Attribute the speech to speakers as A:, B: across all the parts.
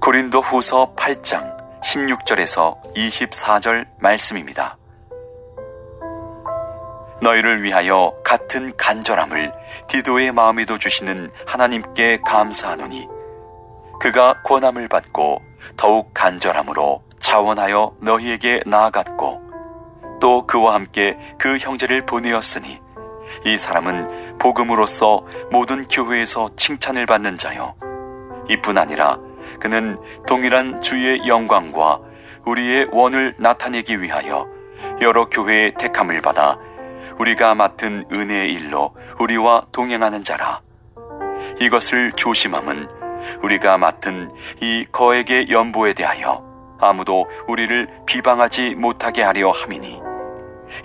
A: 고린도후서 8장 16절에서 24절 말씀입니다. 너희를 위하여 같은 간절함을 디도의 마음에도 주시는 하나님께 감사하노니 그가 권함을 받고 더욱 간절함으로 자원하여 너희에게 나아갔고 또 그와 함께 그 형제를 보내었으니 이 사람은 복음으로써 모든 교회에서 칭찬을 받는 자요 이뿐 아니라 그는 동일한 주의 영광과 우리의 원을 나타내기 위하여 여러 교회의 택함을 받아 우리가 맡은 은혜의 일로 우리와 동행하는 자라. 이것을 조심함은 우리가 맡은 이 거액의 연보에 대하여 아무도 우리를 비방하지 못하게 하려 함이니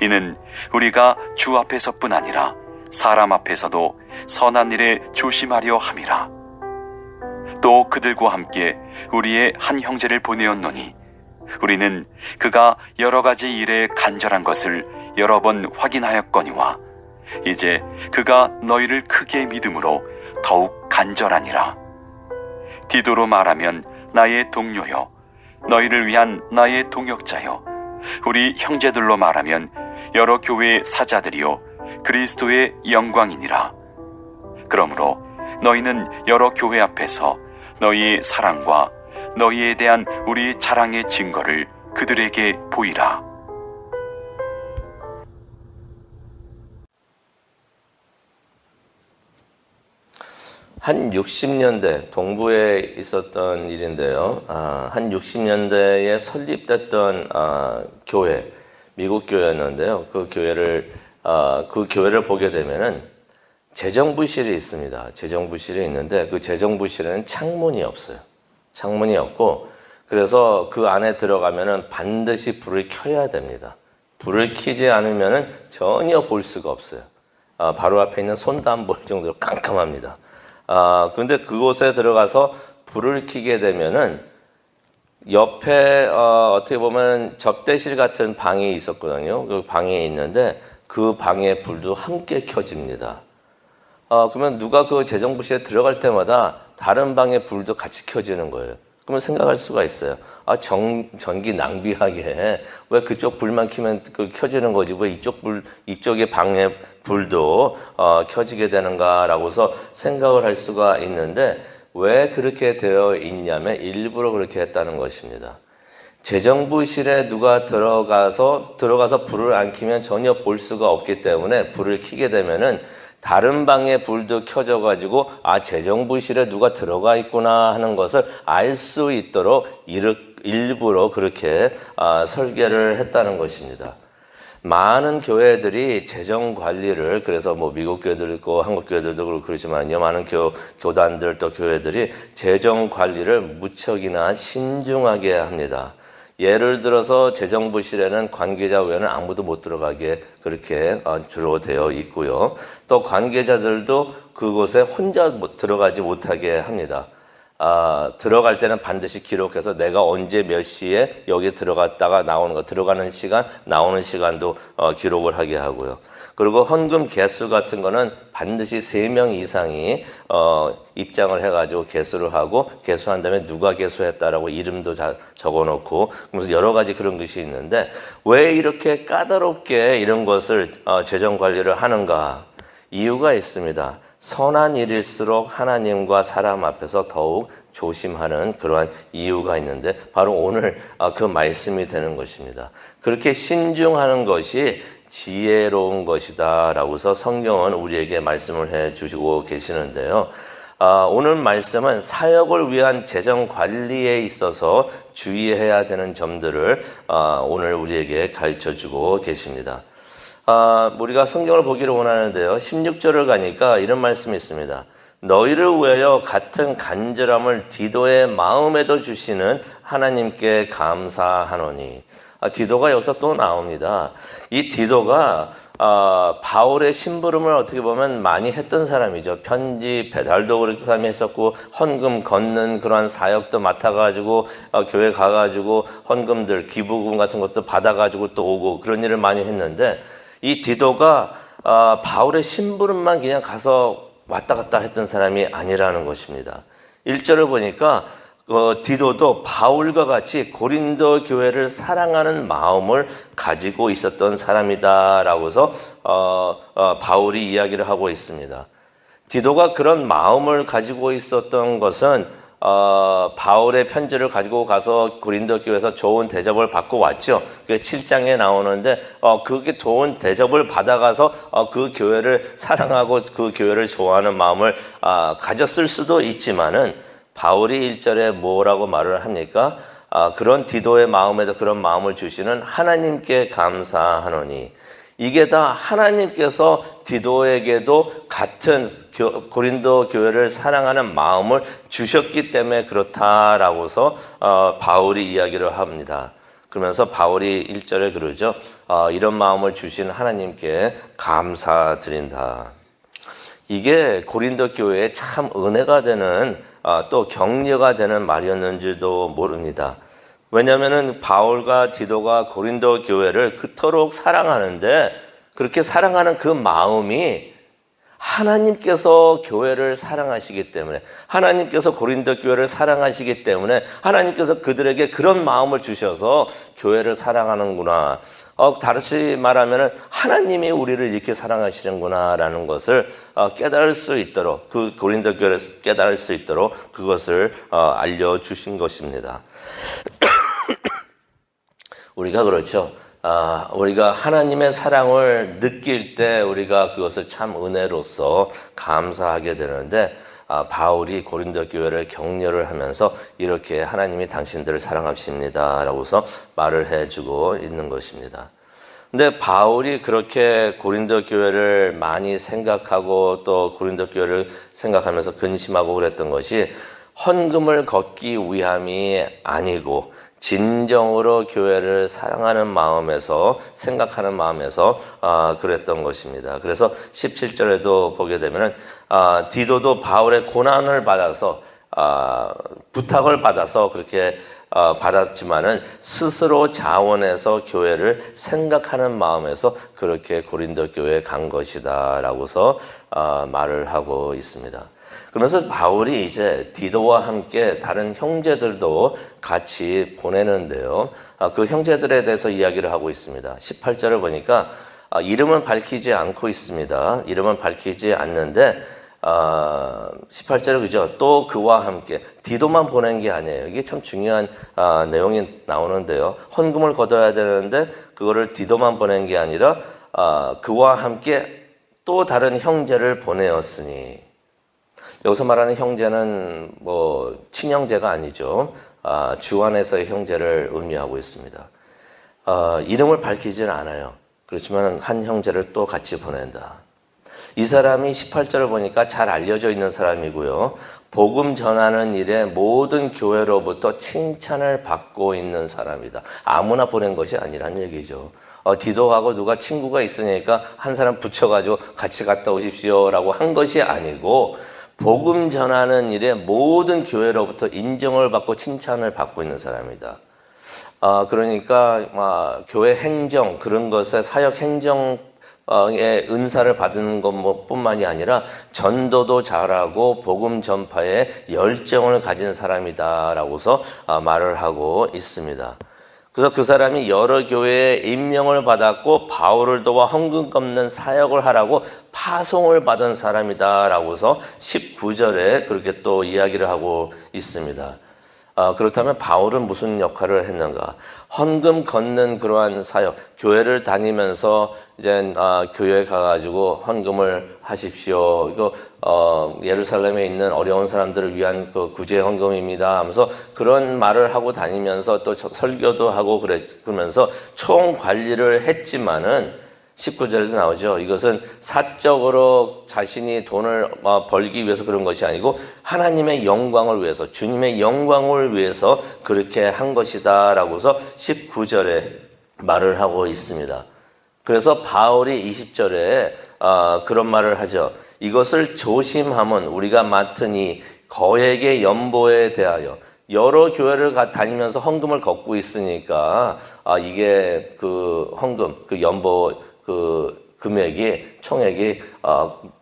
A: 이는 우리가 주 앞에서뿐 아니라 사람 앞에서도 선한 일에 조심하려 함이라. 또 그들과 함께 우리의 한 형제를 보내었노니 우리는 그가 여러 가지 일에 간절한 것을 여러 번 확인하였거니와 이제 그가 너희를 크게 믿음으로 더욱 간절하니라. 디도로 말하면 나의 동료요 너희를 위한 나의 동역자요 우리 형제들로 말하면 여러 교회의 사자들이요 그리스도의 영광이니라. 그러므로 너희는 여러 교회 앞에서 너희의 사랑과 너희에 대한 우리 자랑의 증거를 그들에게 보이라.
B: 한 60년대 동부에 있었던 일인데요. 한 60년대에 설립됐던 교회, 미국 교회였는데요. 그 교회를 보게 되면은 재정부실이 있습니다. 재정부실이 있는데 그 재정부실에는 창문이 없어요. 창문이 없고 그래서 그 안에 들어가면은 반드시 불을 켜야 됩니다. 불을 켜지 않으면은 전혀 볼 수가 없어요. 바로 앞에 있는 손도 안 볼 정도로 깜깜합니다. 그런데 그곳에 들어가서 불을 켜게 되면은 옆에 어떻게 보면 접대실 같은 방이 있었거든요. 그 방에 있는데 그 방의 불도 함께 켜집니다. 그러면 누가 그 재정부실에 들어갈 때마다 다른 방의 불도 같이 켜지는 거예요. 그러면 생각할 수가 있어요. 전기 낭비하게 왜 그쪽 불만 켜면 켜지는 거지 왜 이쪽의 방의 불도 켜지게 되는가라고서 생각을 할 수가 있는데 왜 그렇게 되어 있냐면 일부러 그렇게 했다는 것입니다. 재정부실에 누가 들어가서 불을 안 켜면 전혀 볼 수가 없기 때문에 불을 켜게 되면은 다른 방의 불도 켜져가지고 재정부실에 누가 들어가 있구나 하는 것을 알 수 있도록 일부러 그렇게 설계를 했다는 것입니다. 많은 교회들이 재정 관리를 그래서 미국 교회들도 있고 한국 교회들도 그렇고 그렇지만요. 많은 교단들 또 교회들이 재정 관리를 무척이나 신중하게 합니다. 예를 들어서 재정부실에는 관계자 외에는 아무도 못 들어가게 그렇게 주로 되어 있고요. 또 관계자들도 그곳에 혼자 들어가지 못하게 합니다. 들어갈 때는 반드시 기록해서 내가 언제 몇 시에 여기 들어갔다가 나오는 거, 들어가는 시간, 나오는 시간도 기록을 하게 하고요. 그리고 헌금 개수 같은 거는 반드시 3명 이상이 입장을 해가지고 개수를 하고 개수한 다음에 누가 개수했다라고 이름도 적어놓고 그래서 여러 가지 그런 것이 있는데 왜 이렇게 까다롭게 이런 것을 재정 관리를 하는가? 이유가 있습니다. 선한 일일수록 하나님과 사람 앞에서 더욱 조심하는 그러한 이유가 있는데 바로 오늘 그 말씀이 되는 것입니다. 그렇게 신중하는 것이 지혜로운 것이다 라고서 성경은 우리에게 말씀을 해 주시고 계시는데요. 오늘 말씀은 사역을 위한 재정 관리에 있어서 주의해야 되는 점들을 오늘 우리에게 가르쳐 주고 계십니다. 우리가 성경을 보기를 원하는데요. 16절을 가니까 이런 말씀이 있습니다. 너희를 위하여 같은 간절함을 디도의 마음에도 주시는 하나님께 감사하노니. 디도가 여기서 또 나옵니다. 이 디도가 바울의 심부름을 어떻게 보면 많이 했던 사람이죠. 편지 배달도 그렇게 사람이 했었고 헌금 걷는 그러한 사역도 맡아가지고 교회 가가지고 헌금들 기부금 같은 것도 받아가지고 또 오고 그런 일을 많이 했는데 이 디도가 바울의 심부름만 그냥 가서 왔다 갔다 했던 사람이 아니라는 것입니다. 1절을 보니까 디도도 바울과 같이 고린도 교회를 사랑하는 마음을 가지고 있었던 사람이다라고서 바울이 이야기를 하고 있습니다. 디도가 그런 마음을 가지고 있었던 것은 바울의 편지를 가지고 가서 고린도 교회에서 좋은 대접을 받고 왔죠. 그게 7장에 나오는데 그게 좋은 대접을 받아가서 그 교회를 사랑하고 그 교회를 좋아하는 마음을 가졌을 수도 있지만은 바울이 1절에 뭐라고 말을 합니까? 그런 디도의 마음에도 그런 마음을 주시는 하나님께 감사하노니, 이게 다 하나님께서 디도에게도 같은 고린도 교회를 사랑하는 마음을 주셨기 때문에 그렇다라고서 바울이 이야기를 합니다. 그러면서 바울이 1절에 그러죠. 이런 마음을 주신 하나님께 감사드린다. 이게 고린도 교회에 참 은혜가 되는 또 격려가 되는 말이었는지도 모릅니다. 왜냐하면 바울과 디도가 고린도 교회를 그토록 사랑하는데 그렇게 사랑하는 그 마음이 하나님께서 교회를 사랑하시기 때문에, 하나님께서 고린도 교회를 사랑하시기 때문에 하나님께서 그들에게 그런 마음을 주셔서 교회를 사랑하는구나. 다시 말하면 하나님이 우리를 이렇게 사랑하시는구나라는 것을 깨달을 수 있도록, 그 고린도 교회를 깨달을 수 있도록 그것을 알려주신 것입니다. 우리가 그렇죠. 우리가 하나님의 사랑을 느낄 때 우리가 그것을 참 은혜로서 감사하게 되는데, 바울이 고린도 교회를 격려를 하면서 이렇게 하나님이 당신들을 사랑하십니다 라고서 말을 해주고 있는 것입니다. 근데 바울이 그렇게 고린도 교회를 많이 생각하고 또 고린도 교회를 생각하면서 근심하고 그랬던 것이 헌금을 걷기 위함이 아니고 진정으로 교회를 사랑하는 마음에서, 생각하는 마음에서 그랬던 것입니다. 그래서 17절에도 보게 되면 디도도 바울의 고난을 받아서 부탁을 받아서 그렇게 받았지만은 스스로 자원해서 교회를 생각하는 마음에서 그렇게 고린도 교회에 간 것이다 라고서 말을 하고 있습니다. 그러면서 바울이 이제 디도와 함께 다른 형제들도 같이 보내는데요. 그 형제들에 대해서 이야기를 하고 있습니다. 18절을 보니까 이름은 밝히지 않고 있습니다. 이름은 밝히지 않는데 18절에 그죠? 또 그와 함께, 디도만 보낸 게 아니에요. 이게 참 중요한 내용이 나오는데요. 헌금을 걷어야 되는데 그거를 디도만 보낸 게 아니라 그와 함께 또 다른 형제를 보내었으니, 여기서 말하는 형제는 친형제가 아니죠. 주 안에서의 형제를 의미하고 있습니다. 이름을 밝히지는 않아요. 그렇지만 한 형제를 또 같이 보낸다. 이 사람이 18절을 보니까 잘 알려져 있는 사람이고요. 복음 전하는 일에 모든 교회로부터 칭찬을 받고 있는 사람이다. 아무나 보낸 것이 아니란 얘기죠. 디도하고 누가 친구가 있으니까 한 사람 붙여가지고 같이 갔다 오십시오라고 한 것이 아니고, 복음 전하는 일에 모든 교회로부터 인정을 받고 칭찬을 받고 있는 사람이다. 그러니까 교회 행정, 그런 것에 사역 행정의 은사를 받은 것뿐만이 아니라 전도도 잘하고 복음 전파에 열정을 가진 사람이다라고서 말을 하고 있습니다. 그래서 그 사람이 여러 교회에 임명을 받았고 바울을 도와 헌금 갚는 사역을 하라고 파송을 받은 사람이다라고서 19절에 그렇게 또 이야기를 하고 있습니다. 그렇다면 바울은 무슨 역할을 했는가? 헌금 걷는 그러한 사역, 교회를 다니면서 이제 교회에 가가지고 헌금을 하십시오. 이거 예루살렘에 있는 어려운 사람들을 위한 그 구제 헌금입니다 하면서 그런 말을 하고 다니면서 또 설교도 하고 그러면서 총 관리를 했지만은 19절에서 나오죠. 이것은 사적으로 자신이 돈을 벌기 위해서 그런 것이 아니고 하나님의 영광을 위해서, 주님의 영광을 위해서 그렇게 한 것이다 라고서 19절에 말을 하고 있습니다. 그래서 바울이 20절에 그런 말을 하죠. 이것을 조심함은 우리가 맡으니 거액의 연보에 대하여, 여러 교회를 다니면서 헌금을 걷고 있으니까 이게 그 헌금, 그 연보, 총액이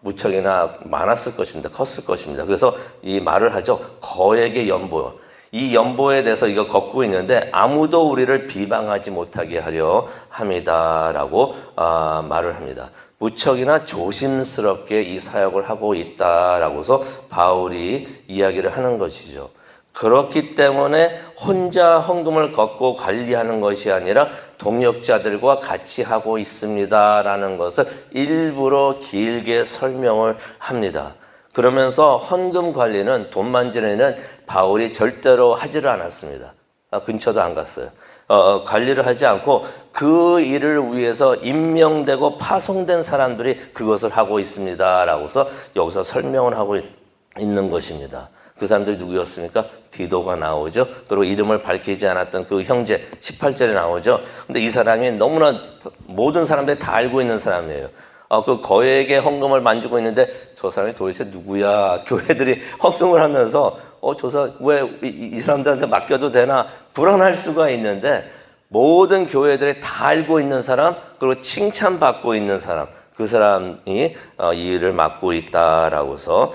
B: 무척이나 많았을 것입니다. 컸을 것입니다. 그래서 이 말을 하죠. 거액의 연보. 이 연보에 대해서 이거 걷고 있는데 아무도 우리를 비방하지 못하게 하려 함이다라고 말을 합니다. 무척이나 조심스럽게 이 사역을 하고 있다라고서 바울이 이야기를 하는 것이죠. 그렇기 때문에 혼자 헌금을 걷고 관리하는 것이 아니라 동역자들과 같이 하고 있습니다라는 것을 일부러 길게 설명을 합니다. 그러면서 헌금 관리는 돈 만지는 바울이 절대로 하지를 않았습니다. 근처도 안 갔어요. 관리를 하지 않고 그 일을 위해서 임명되고 파송된 사람들이 그것을 하고 있습니다라고서 여기서 설명을 하고 있는 것입니다. 그 사람들이 누구였습니까? 디도가 나오죠. 그리고 이름을 밝히지 않았던 그 형제 18절에 나오죠. 근데 이 사람이 너무나 모든 사람들이 다 알고 있는 사람이에요. 그 거액의 헌금을 만지고 있는데 저 사람이 도대체 누구야? 교회들이 헌금을 하면서 저 사람 왜 이 사람들한테 맡겨도 되나 불안할 수가 있는데 모든 교회들이 다 알고 있는 사람 그리고 칭찬받고 있는 사람 그 사람이 이 일을 맡고 있다라고서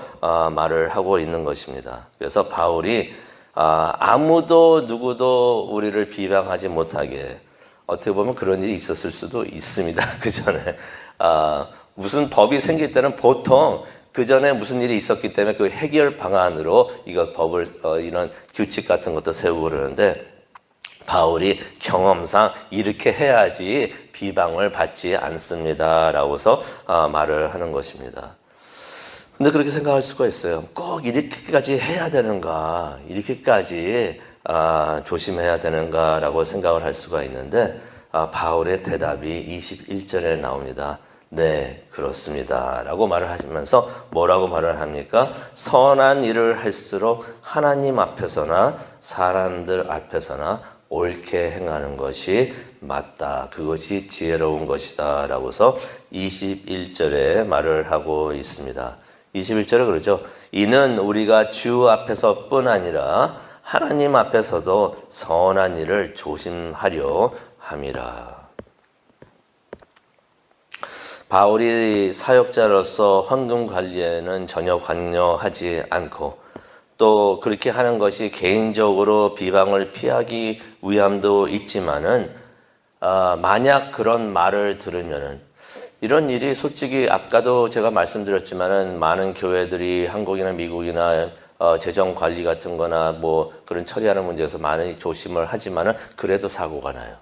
B: 말을 하고 있는 것입니다. 그래서 바울이 아무도 누구도 우리를 비방하지 못하게 어떻게 보면 그런 일이 있었을 수도 있습니다. 그 전에 무슨 법이 생길 때는 보통 그 전에 무슨 일이 있었기 때문에 그 해결 방안으로 이거 법을 이런 규칙 같은 것도 세우고 그러는데 바울이 경험상 이렇게 해야지 비방을 받지 않습니다라고서 말을 하는 것입니다. 근데 그렇게 생각할 수가 있어요. 꼭 이렇게까지 해야 되는가, 이렇게까지 조심해야 되는가라고 생각을 할 수가 있는데 바울의 대답이 21절에 나옵니다. 네, 그렇습니다. 라고 말을 하시면서 뭐라고 말을 합니까? 선한 일을 할수록 하나님 앞에서나 사람들 앞에서나 옳게 행하는 것이 맞다. 그것이 지혜로운 것이다. 라고서 21절에 말을 하고 있습니다. 21절에 그러죠. 이는 우리가 주 앞에서뿐 아니라 하나님 앞에서도 선한 일을 조심하려 함이라. 바울이 사역자로서 헌금 관리에는 전혀 관여하지 않고 또 그렇게 하는 것이 개인적으로 비방을 피하기 위함도 있지만은 만약 그런 말을 들으면은 이런 일이 솔직히 아까도 제가 말씀드렸지만은 많은 교회들이 한국이나 미국이나 재정 관리 같은 거나 뭐 그런 처리하는 문제에서 많이 조심을 하지만은 그래도 사고가 나요.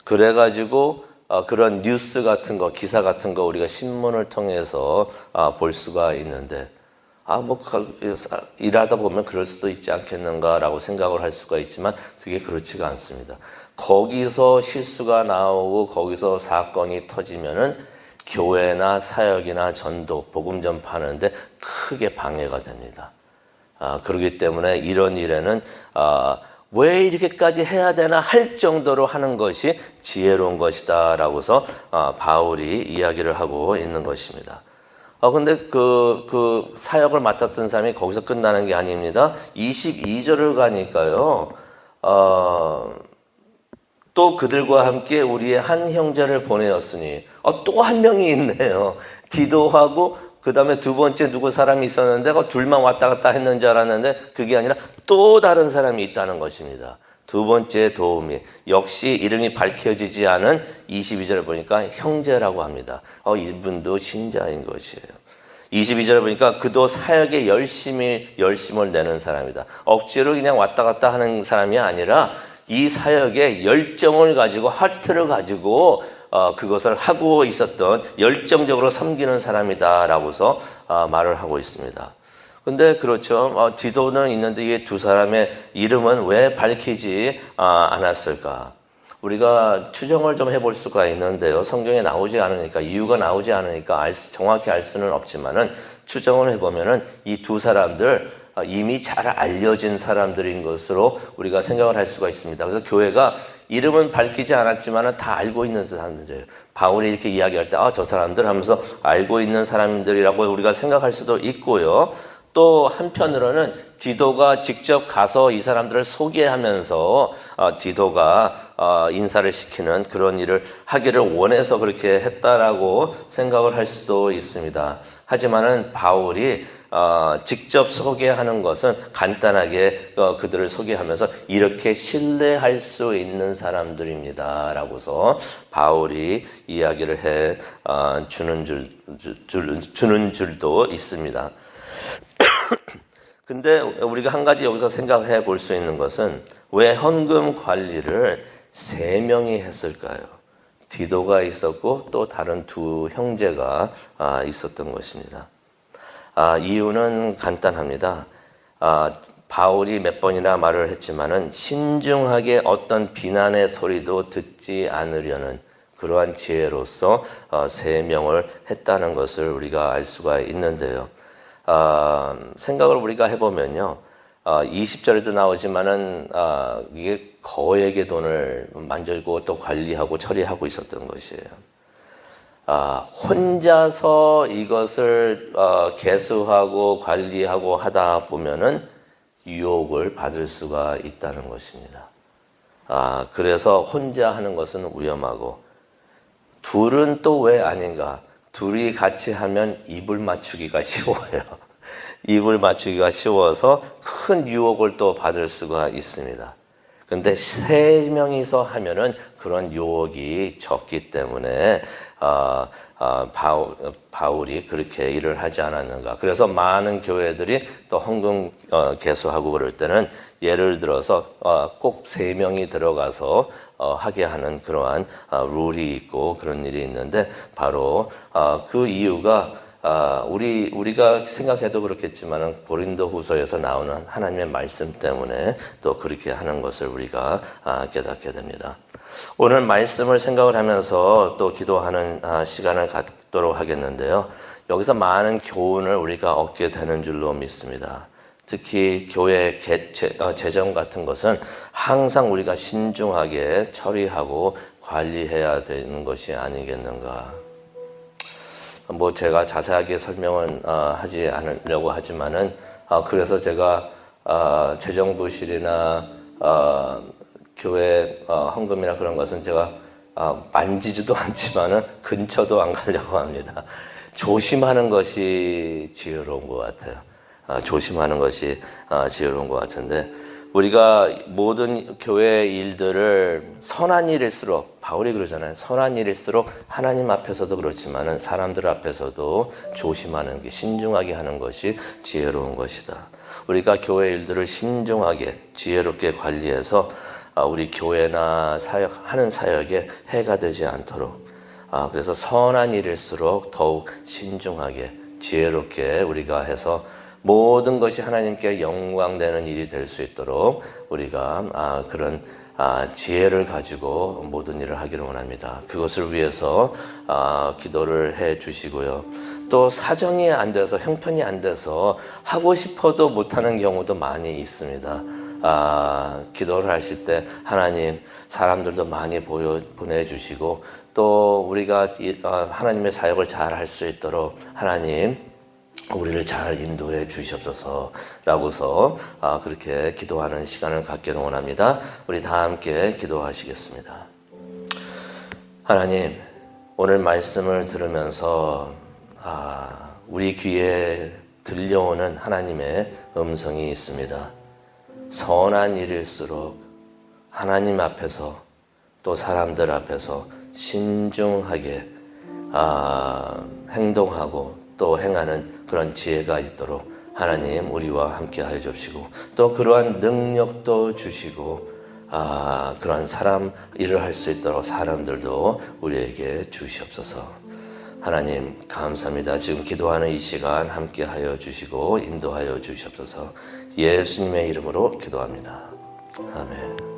B: 그래가지고 그런 뉴스 같은 거, 기사 같은 거 우리가 신문을 통해서 볼 수가 있는데 일하다 보면 그럴 수도 있지 않겠는가라고 생각을 할 수가 있지만 그게 그렇지가 않습니다. 거기서 실수가 나오고 거기서 사건이 터지면은 교회나 사역이나 전도, 복음 전파하는데 크게 방해가 됩니다. 그렇기 때문에 이런 일에는 왜 이렇게까지 해야 되나 할 정도로 하는 것이 지혜로운 것이다 라고서 바울이 이야기를 하고 있는 것입니다. 근데 그 사역을 맡았던 사람이 거기서 끝나는 게 아닙니다. 22절을 가니까요, 또 그들과 함께 우리의 한 형제를 보내었으니, 또 한 명이 있네요. 디도하고, 그 다음에 두 번째 누구 사람이 있었는데, 둘만 왔다 갔다 했는 줄 알았는데, 그게 아니라 또 다른 사람이 있다는 것입니다. 두 번째 도움이, 역시 이름이 밝혀지지 않은 22절을 보니까 형제라고 합니다. 이분도 신자인 것이에요. 22절을 보니까 그도 사역에 열심을 내는 사람이다. 억지로 그냥 왔다 갔다 하는 사람이 아니라 이 사역에 열정을 가지고 하트를 가지고 그것을 하고 있었던 열정적으로 섬기는 사람이다라고서 말을 하고 있습니다. 근데 그렇죠. 디도는 있는데 이 두 사람의 이름은 왜 밝히지 않았을까? 우리가 추정을 좀 해볼 수가 있는데요. 성경에 나오지 않으니까, 이유가 나오지 않으니까 정확히 알 수는 없지만은 추정을 해보면은 이 두 사람들 이미 잘 알려진 사람들인 것으로 우리가 생각을 할 수가 있습니다. 그래서 교회가 이름은 밝히지 않았지만은 다 알고 있는 사람들이에요. 바울이 이렇게 이야기할 때, 저 사람들 하면서 알고 있는 사람들이라고 우리가 생각할 수도 있고요. 또 한편으로는 디도가 직접 가서 이 사람들을 소개하면서 디도가 인사를 시키는 그런 일을 하기를 원해서 그렇게 했다라고 생각을 할 수도 있습니다. 하지만은 바울이 직접 소개하는 것은 간단하게 그들을 소개하면서 이렇게 신뢰할 수 있는 사람들입니다 라고서 바울이 이야기를 해 주는 줄도 있습니다. 근데 우리가 한 가지 여기서 생각해 볼 수 있는 것은 왜 헌금 관리를 3명이 했을까요? 디도가 있었고 또 다른 두 형제가 있었던 것입니다. 이유는 간단합니다. 바울이 몇 번이나 말을 했지만은 신중하게 어떤 비난의 소리도 듣지 않으려는 그러한 지혜로서 3명을 했다는 것을 우리가 알 수가 있는데요. 생각을 우리가 해보면요. 20절에도 나오지만은 이게 거액의 돈을 만들고 또 관리하고 처리하고 있었던 것이에요. 혼자서 이것을 개수하고 관리하고 하다 보면은 유혹을 받을 수가 있다는 것입니다. 그래서 혼자 하는 것은 위험하고, 둘은 또 왜 아닌가? 둘이 같이 하면 입을 맞추기가 쉬워요. 입을 맞추기가 쉬워서 큰 유혹을 또 받을 수가 있습니다. 근데 3명이서 하면은 그런 유혹이 적기 때문에 바울이 그렇게 일을 하지 않았는가. 그래서 많은 교회들이 또 헌금 개수하고 그럴 때는 예를 들어서 꼭 3명이 들어가서 하게 하는 그러한 룰이 있고 그런 일이 있는데, 바로 그 이유가 우리가 생각해도 그렇겠지만 고린도후서에서 나오는 하나님의 말씀 때문에 또 그렇게 하는 것을 우리가 깨닫게 됩니다. 오늘 말씀을 생각을 하면서 또 기도하는 시간을 갖도록 하겠는데요. 여기서 많은 교훈을 우리가 얻게 되는 줄로 믿습니다. 특히 교회 재정 같은 것은 항상 우리가 신중하게 처리하고 관리해야 되는 것이 아니겠는가. 제가 자세하게 설명은 하지 않으려고 하지만은 그래서 제가 재정부실이나 교회 헌금이나 그런 것은 제가 만지지도 않지만은 근처도 안 가려고 합니다. 조심하는 것이 지혜로운 것 같아요. 조심하는 것이 지혜로운 것 같은데, 우리가 모든 교회 일들을 선한 일일수록, 바울이 그러잖아요. 선한 일일수록 하나님 앞에서도 그렇지만은 사람들 앞에서도 조심하는 게, 신중하게 하는 것이 지혜로운 것이다. 우리가 교회 일들을 신중하게 지혜롭게 관리해서 우리 교회나 하는 사역에 해가 되지 않도록, 그래서 선한 일일수록 더욱 신중하게 지혜롭게 우리가 해서 모든 것이 하나님께 영광되는 일이 될 수 있도록 우리가 그런 지혜를 가지고 모든 일을 하기를 원합니다. 그것을 위해서 기도를 해 주시고요. 또 사정이 안 돼서, 형편이 안 돼서 하고 싶어도 못하는 경우도 많이 있습니다. 기도를 하실 때 하나님, 사람들도 많이 보내주시고 또 우리가 하나님의 사역을 잘 할 수 있도록 하나님 우리를 잘 인도해 주시옵소서 라고서 그렇게 기도하는 시간을 갖기를 원합니다. 우리 다 함께 기도하시겠습니다. 하나님, 오늘 말씀을 들으면서 우리 귀에 들려오는 하나님의 음성이 있습니다. 선한 일일수록 하나님 앞에서 또 사람들 앞에서 신중하게 행동하고 또 행하는 그런 지혜가 있도록 하나님 우리와 함께 하여 주시고, 또 그러한 능력도 주시고 그러한 사람 일을 할 수 있도록 사람들도 우리에게 주시옵소서. 하나님 감사합니다. 지금 기도하는 이 시간 함께 하여 주시고 인도하여 주시옵소서. 예수님의 이름으로 기도합니다. 아멘.